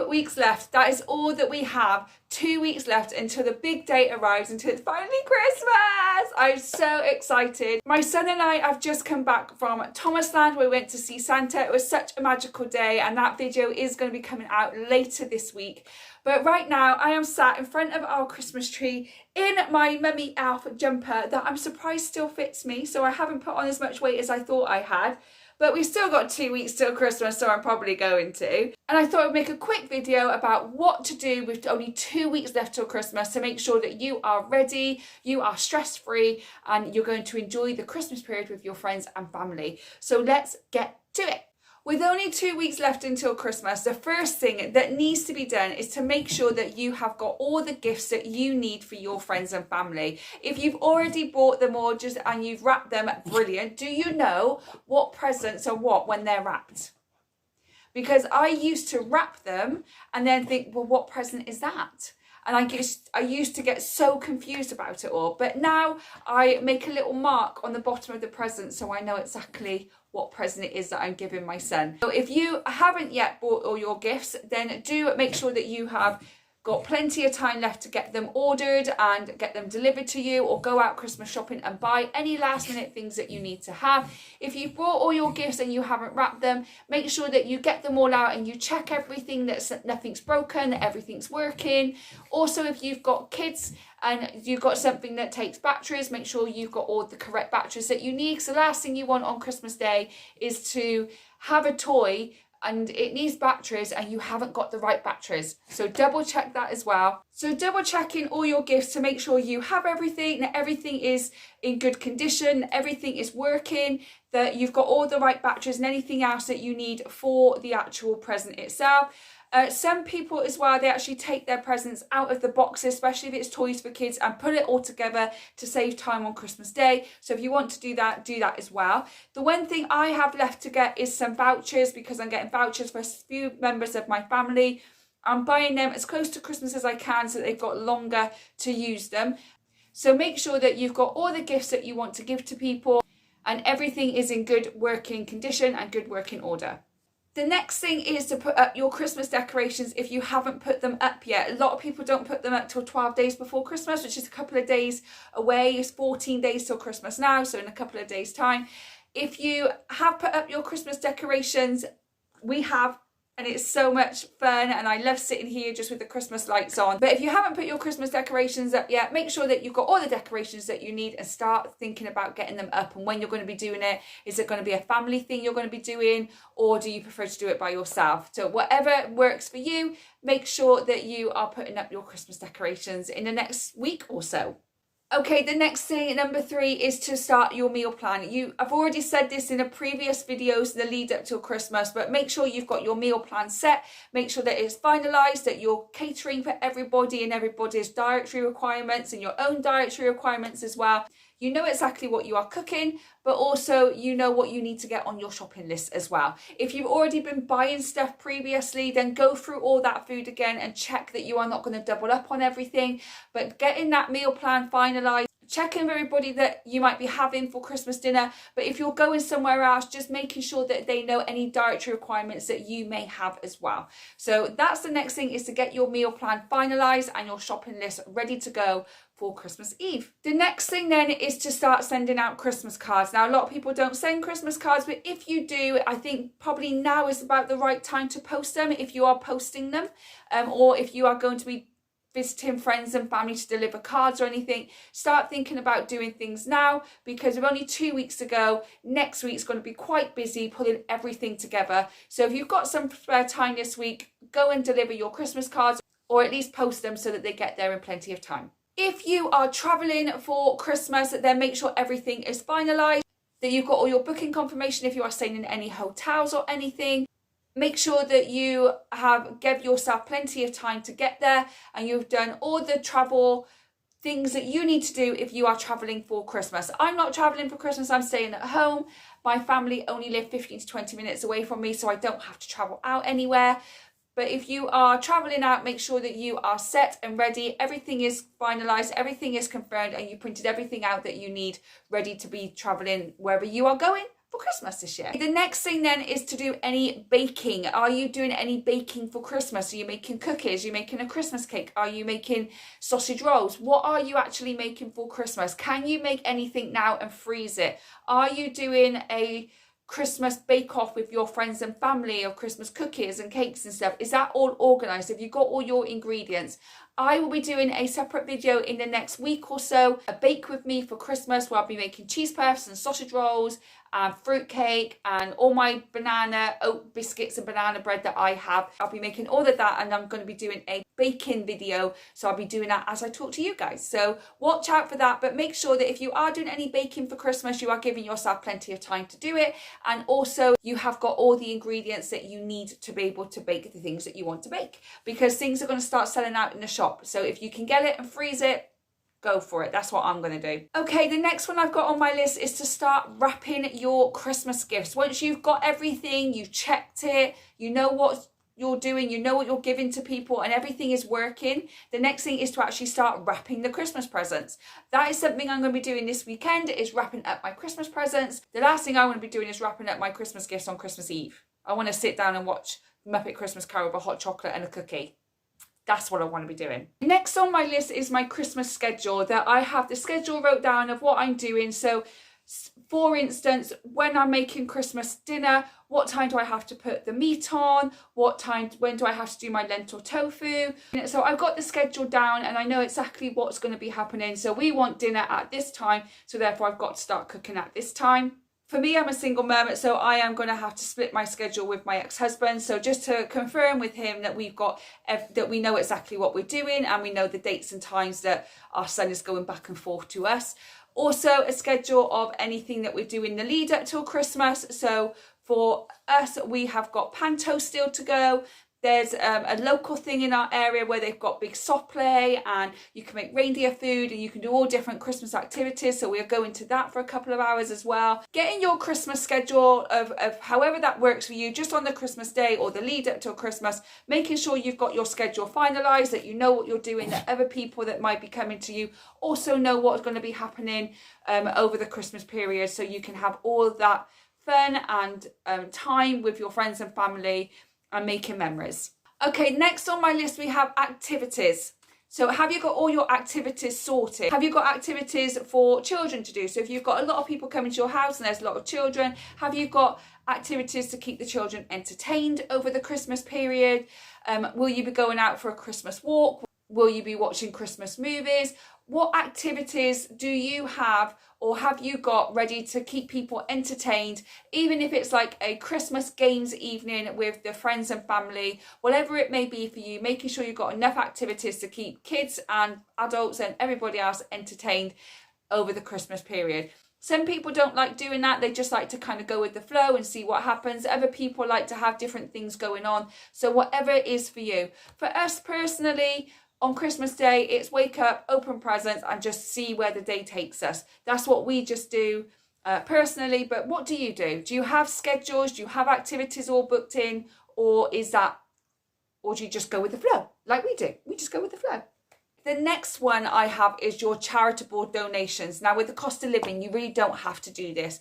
weeks left. That is all that we have. 2 weeks left until the big day arrives, until it's finally Christmas. I'm so excited. My son and I have just come back from Thomasland. We went to see Santa. It was such a magical day, and that video is going to be coming out later this week. But right now I am sat in front of our Christmas tree in my Mummy Elf jumper that I'm surprised still fits me. So I haven't put on as much weight as I thought I had. But we've still got 2 weeks till Christmas, so I'm probably going to. And I thought I'd make a quick video about what to do with only 2 weeks left till Christmas to make sure that you are ready, you are stress-free, and you're going to enjoy the Christmas period with your friends and family. So let's get to it. With only 2 weeks left until Christmas, the first thing that needs to be done is to make sure that you have got all the gifts that you need for your friends and family. If you've already bought them all and you've wrapped them, brilliant. Do you know what presents are what when they're wrapped? Because I used to wrap them and then think, well, what present is that? And I used to get so confused about it all. But now I make a little mark on the bottom of the present so I know exactly what present it is that I'm giving my son. So if you haven't yet bought all your gifts, then do make sure that you have got plenty of time left to get them ordered and get them delivered to you, or go out Christmas shopping and buy any last minute things that you need to have. If you've bought all your gifts and you haven't wrapped them, make sure that you get them all out and you check everything, that nothing's broken, that everything's working. Also, if you've got kids and you've got something that takes batteries, make sure you've got all the correct batteries that you need, because the last thing you want on Christmas Day is to have a toy and it needs batteries and you haven't got the right batteries. So double check that as well. So double checking all your gifts to make sure you have everything, that everything is in good condition, everything is working, that you've got all the right batteries and anything else that you need for the actual present itself. Some people as well, they actually take their presents out of the boxes, especially if it's toys for kids, and put it all together to save time on Christmas Day. So if you want to do that as well. The one thing I have left to get is some vouchers, because I'm getting vouchers for a few members of my family. I'm buying them as close to Christmas as I can so that they've got longer to use them. So make sure that you've got all the gifts that you want to give to people and everything is in good working condition and good working order. The next thing is to put up your Christmas decorations if you haven't put them up yet. A lot of people don't put them up till 12 days before Christmas, which is a couple of days away. It's 14 days till Christmas now, so in a couple of days' time. If you have put up your Christmas decorations, we have, and it's so much fun, and I love sitting here just with the Christmas lights on. But if you haven't put your Christmas decorations up yet, make sure that you've got all the decorations that you need and start thinking about getting them up and when you're going to be doing it. Is it going to be a family thing you're going to be doing, or do you prefer to do it by yourself? So whatever works for you, make sure that you are putting up your Christmas decorations in the next week or so. Okay, the next thing, number 3, is to start your meal plan. I've already said this in a previous videos, the lead up till Christmas, but make sure you've got your meal plan set. Make sure that it's finalised, that you're catering for everybody and everybody's dietary requirements and your own dietary requirements as well. You know exactly what you are cooking, but also you know what you need to get on your shopping list as well. If you've already been buying stuff previously, then go through all that food again and check that you are not going to double up on everything. But getting that meal plan finalised, checking with everybody that you might be having for Christmas dinner. But if you're going somewhere else, just making sure that they know any dietary requirements that you may have as well. So that's the next thing, is to get your meal plan finalised and your shopping list ready to go for Christmas Eve. The next thing then is to start sending out Christmas cards. Now, a lot of people don't send Christmas cards, but if you do, I think probably now is about the right time to post them if you are posting them, or if you are going to be visiting friends and family to deliver cards or anything. Start thinking about doing things now, because we're only 2 weeks to go. Next week's going to be quite busy pulling everything together. So if you've got some spare time this week, go and deliver your Christmas cards, or at least post them so that they get there in plenty of time. If you are travelling for Christmas, then make sure everything is finalised, that you've got all your booking confirmation if you are staying in any hotels or anything. Make sure that you give yourself plenty of time to get there, and you've done all the travel things that you need to do if you are travelling for Christmas. I'm not travelling for Christmas, I'm staying at home. My family only live 15 to 20 minutes away from me, so I don't have to travel out anywhere. But if you are travelling out, make sure that you are set and ready. Everything is finalised, everything is confirmed, and you printed everything out that you need ready to be travelling wherever you are going for Christmas this year. The next thing then is to do any baking. Are you doing any baking for Christmas? Are you making cookies? Are you making a Christmas cake? Are you making sausage rolls? What are you actually making for Christmas? Can you make anything now and freeze it? Are you doing a Christmas bake-off with your friends and family, of Christmas cookies and cakes and stuff? Is that all organised? Have you got all your ingredients? I will be doing a separate video in the next week or so, a bake with me for Christmas, where I'll be making cheese puffs and sausage rolls and fruit cake and all my banana oat biscuits and banana bread that I have. I'll be making all of that, and I'm going to be doing a baking video, so I'll be doing that as I talk to you guys. So watch out for that, but make sure that if you are doing any baking for Christmas, you are giving yourself plenty of time to do it, and also you have got all the ingredients that you need to be able to bake the things that you want to bake, because things are going to start selling out in the shop. So if you can get it and freeze it, go for it. That's what I'm going to do. Okay, the next one I've got on my list is to start wrapping your Christmas gifts. Once you've got everything, you've checked it, you know what you're doing, you know what you're giving to people, and everything is working, the next thing is to actually start wrapping the Christmas presents. That is something I'm going to be doing this weekend, is wrapping up my Christmas presents. The last thing I want to be doing is wrapping up my Christmas gifts on Christmas Eve. I want to sit down and watch Muppet Christmas Carol with a hot chocolate and a cookie. That's what I want to be doing. Next on my list is my Christmas schedule, that I have the schedule wrote down of what I'm doing. So for instance, when I'm making Christmas dinner, what time do I have to put the meat on? When do I have to do my lentil tofu? So I've got the schedule down and I know exactly what's going to be happening. So we want dinner at this time, so therefore I've got to start cooking at this time. For me, I'm a single mum, so I am going to have to split my schedule with my ex-husband. So just to confirm with him that that we know exactly what we're doing, and we know the dates and times that our son is going back and forth to us. Also a schedule of anything that we're doing the lead up till Christmas. So for us, we have got panto still to go. There's a local thing in our area where they've got big soft play, and you can make reindeer food, and you can do all different Christmas activities. So we're going to that for a couple of hours as well. Getting your Christmas schedule of however that works for you, just on the Christmas day or the lead up till Christmas, making sure you've got your schedule finalised, that you know what you're doing, that other people that might be coming to you also know what's going to be happening over the Christmas period, so you can have all of that fun and time with your friends and family and making memories. Okay, next on my list we have activities. So have you got all your activities sorted? Have you got activities for children to do? So if you've got a lot of people coming to your house and there's a lot of children, have you got activities to keep the children entertained over the Christmas period? Will you be going out for a Christmas walk? Will you be watching Christmas movies? What activities do you have, or have you got ready to keep people entertained, even if it's like a Christmas games evening with the friends and family, whatever it may be for you, making sure you've got enough activities to keep kids and adults and everybody else entertained over the Christmas period. Some people don't like doing that. They just like to kind of go with the flow and see what happens. Other people like to have different things going on. So whatever it is for you. For us personally, on Christmas Day, it's wake up, open presents, and just see where the day takes us. That's what we just do personally. But what do you do? Do you have schedules? Do you have activities all booked in? Or do you just go with the flow like we do? We just go with the flow. The next one I have is your charitable donations. Now, with the cost of living, you really don't have to do this.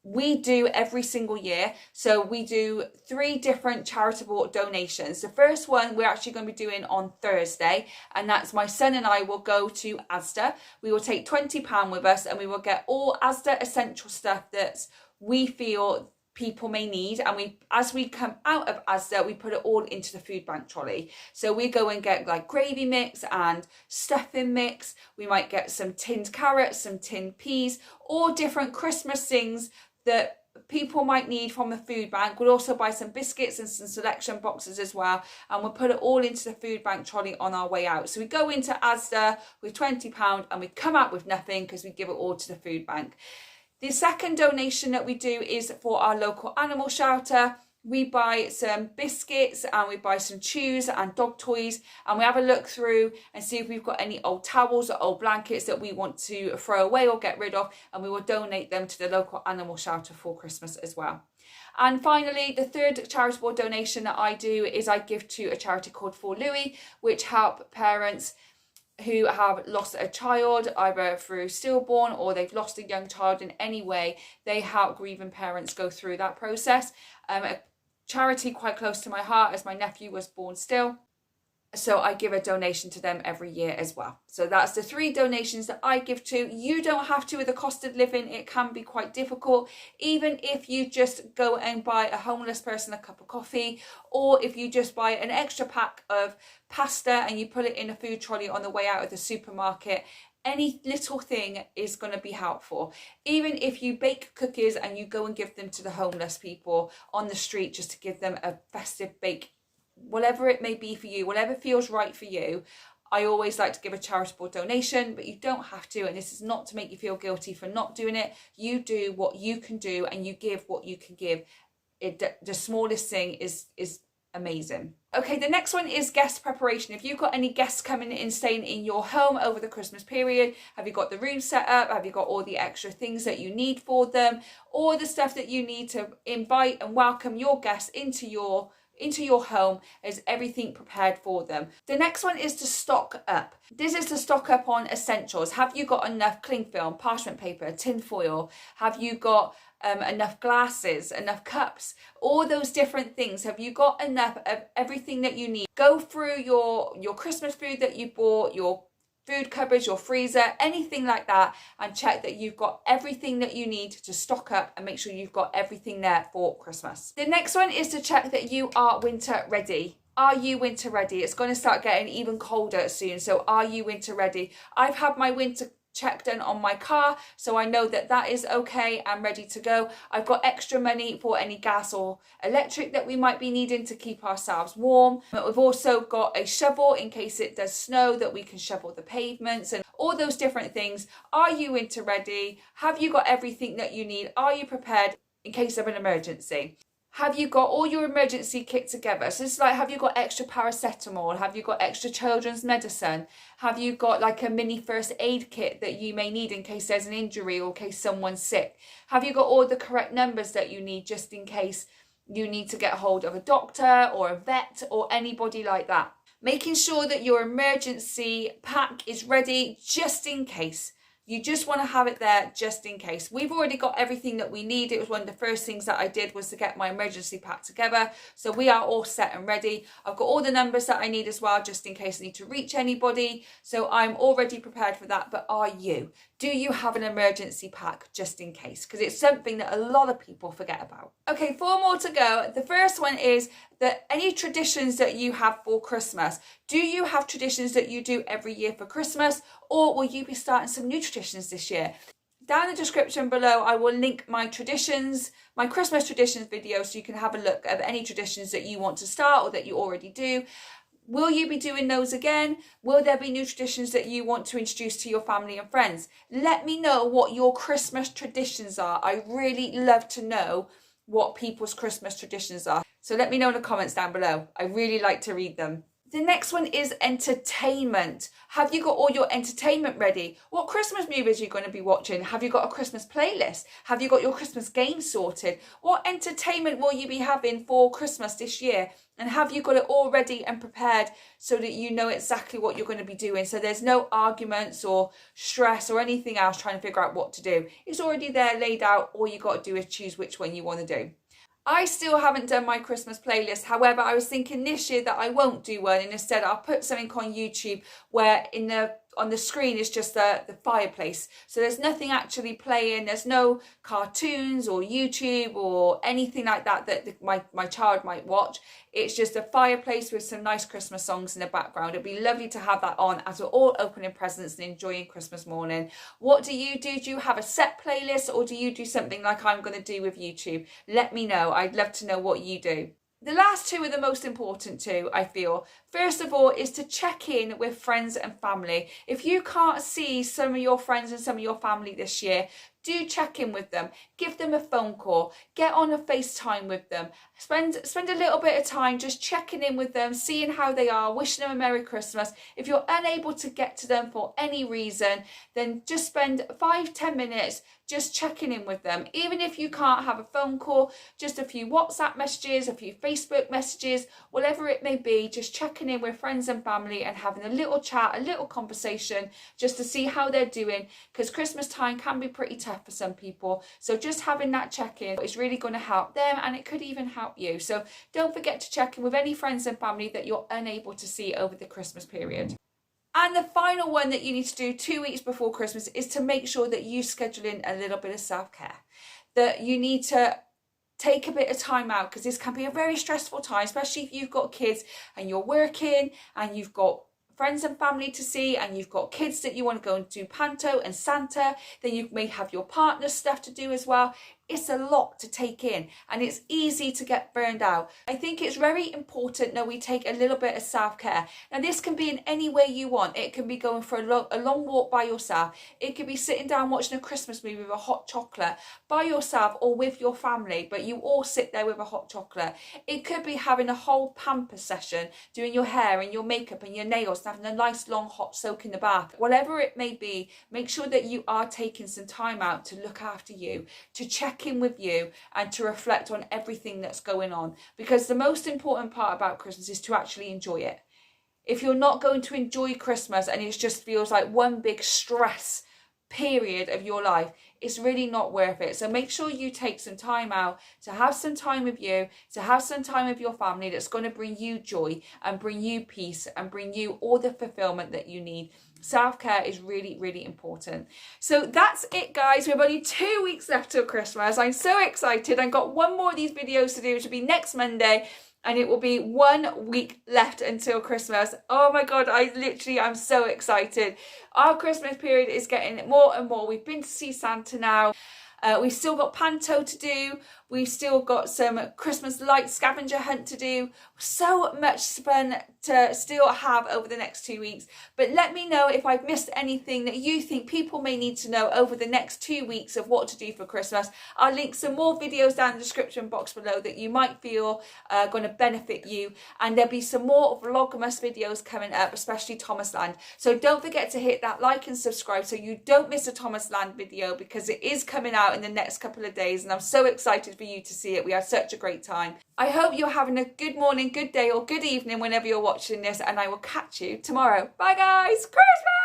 We do every single year. So we do 3 different charitable donations. The first one we're actually going to be doing on Thursday, and that's my son and I will go to Asda. We will take £20 with us, and we will get all Asda essential stuff that we feel people may need, and as we come out of Asda, we put it all into the food bank trolley. So we go and get like gravy mix and stuffing mix. We might get some tinned carrots, some tinned peas, all different Christmas things that people might need from the food bank. We'll also buy some biscuits and some selection boxes as well, and we'll put it all into the food bank trolley on our way out. So we go into Asda with £20 and we come out with nothing because we give it all to the food bank. The second donation that we do is for our local animal shelter. We buy some biscuits and we buy some chews and dog toys, and we have a look through and see if we've got any old towels or old blankets that we want to throw away or get rid of, and we will donate them to the local animal shelter for Christmas as well. And finally, the third charitable donation that I do is I give to a charity called For Louie, which help parents who have lost a child either through stillborn or they've lost a young child in any way. They help grieving parents go through that process. A charity quite close to my heart, as my nephew was born still, so I give a donation to them every year as well. So that's the 3 donations that I give to. You don't have to. With the cost of living, it can be quite difficult. Even if you just go and buy a homeless person a cup of coffee, or if you just buy an extra pack of pasta and you put it in a food trolley on the way out of the supermarket, any little thing is going to be helpful. Even if you bake cookies and you go and give them to the homeless people on the street just to give them a festive bake, whatever it may be for you, whatever feels right for you. I always like to give a charitable donation, but you don't have to, and this is not to make you feel guilty for not doing it. You do what you can do and you give what you can give. The smallest thing is amazing. Okay, the next one is guest preparation. If you've got any guests coming in, staying in your home over the Christmas period, have you got the room set up? Have you got all the extra things that you need for them? All the stuff that you need to invite and welcome your guests into your home? Is everything prepared for them? The next one is to stock up. This is to stock up on essentials. Have you got enough cling film, parchment paper, tin foil? Have you got enough glasses, enough cups, all those different things? Have you got enough of everything that you need? Go through your Christmas food that you bought, your food cupboards, your freezer, anything like that, and check that you've got everything that you need to stock up and make sure you've got everything there for Christmas. The next one is to check that you are winter ready. Are you winter ready? It's going to start getting even colder soon, so are you winter ready? I've had my winter check done on my car, so I know that that is okay and ready to go. I've got extra money for any gas or electric that we might be needing to keep ourselves warm. But we've also got a shovel in case it does snow, that we can shovel the pavements and all those different things. Are you winter ready? Have you got everything that you need? Are you prepared in case of an emergency? Have you got all your emergency kit together? So it's like, have you got extra paracetamol? Have you got extra children's medicine? Have you got like a mini first aid kit that you may need in case there's an injury or in case someone's sick? Have you got all the correct numbers that you need just in case you need to get hold of a doctor or a vet or anybody like that? Making sure that your emergency pack is ready just in case. You just want to have it there just in case. We've already got everything that we need. It was one of the first things that I did, was to get my emergency pack together. So we are all set and ready. I've got all the numbers that I need as well, just in case I need to reach anybody. So I'm already prepared for that. But are you? Do you have an emergency pack just in case? Because it's something that a lot of people forget about. Okay, 4 more to go. The first one is that any traditions that you have for Christmas. Do you have traditions that you do every year for Christmas, or will you be starting some new traditions this year? Down in the description below, I will link my traditions, my Christmas traditions video, so you can have a look at any traditions that you want to start or that you already do. Will you be doing those again? Will there be new traditions that you want to introduce to your family and friends? Let me know what your Christmas traditions are. I really love to know what people's Christmas traditions are. So let me know in the comments down below. I really like to read them. The next one is entertainment. Have you got all your entertainment ready? What Christmas movies are you going to be watching? Have you got a Christmas playlist? Have you got your Christmas games sorted? What entertainment will you be having for Christmas this year? And have you got it all ready and prepared so that you know exactly what you're going to be doing? So there's no arguments or stress or anything else trying to figure out what to do. It's already there, laid out. All you got to do is choose which one you want to do. I still haven't done my Christmas playlist. However, I was thinking this year that I won't do one, and instead I'll put something on YouTube where on the screen is just the fireplace. So there's nothing actually playing. There's no cartoons or YouTube or anything like that that my child might watch. It's just a fireplace with some nice Christmas songs in the background. It'd be lovely to have that on as we're all opening presents and enjoying Christmas morning. What do you do? Do you have a set playlist, or do you do something like I'm going to do with YouTube? Let me know. I'd love to know what you do. The last 2 are the most important too, I feel. First of all is to check in with friends and family. If you can't see some of your friends and some of your family this year, do check in with them, give them a phone call, get on a FaceTime with them, spend a little bit of time just checking in with them, seeing how they are, wishing them a Merry Christmas. If you're unable to get to them for any reason, then just spend 5-10 minutes just checking in with them. Even if you can't have a phone call, just a few WhatsApp messages, a few Facebook messages, whatever it may be, just checking in with friends and family and having a little chat, a little conversation, just to see how they're doing, because Christmas time can be pretty tough for some people. So just having that check-in is really going to help them, and it could even help you. So don't forget to check in with any friends and family that you're unable to see over the Christmas period. And the final one that you need to do 2 weeks before Christmas is to make sure that you schedule in a little bit of self-care. That you need to take a bit of time out, because this can be a very stressful time, especially if you've got kids and you're working and you've got friends and family to see, and you've got kids that you want to go and do Panto and Santa, then you may have your partner's stuff to do as well. It's a lot to take in, and it's easy to get burned out. I think it's very important that we take a little bit of self-care. Now, this can be in any way you want. It can be going for a long walk by yourself. It could be sitting down watching a Christmas movie with a hot chocolate by yourself or with your family, but you all sit there with a hot chocolate. It could be having a whole pamper session, doing your hair and your makeup and your nails, and having a nice long hot soak in the bath. Whatever it may be, make sure that you are taking some time out to look after you, to check in with you, and to reflect on everything that's going on, because the most important part about Christmas is to actually enjoy it. If you're not going to enjoy Christmas and it just feels like one big stress period of your life, it's really not worth it. So make sure you take some time out to have some time with you, to have some time with your family that's going to bring you joy and bring you peace and bring you all the fulfillment that you need. Self-care is really, really important. So that's it, guys. We have only 2 weeks left till Christmas. I'm so excited. I've got one more of these videos to do, which will be next Monday, and it will be 1 week left until Christmas. Oh my God, I'm so excited. Our Christmas period is getting more and more. We've been to see Santa now. We've still got Panto to do. We've still got some Christmas light scavenger hunt to do. So much fun to still have over the next 2 weeks. But let me know if I've missed anything that you think people may need to know over the next 2 weeks of what to do for Christmas. I'll link some more videos down in the description box below that you might feel are going to benefit you. And there'll be some more Vlogmas videos coming up, especially Thomas Land. So don't forget to hit that like and subscribe so you don't miss a Thomas Land video, because it is coming out in the next couple of days, and I'm so excited for you to see it. We had such a great time. I hope you're having a good morning, good day, or good evening whenever you're watching this, and I will catch you tomorrow. Bye guys, Christmas!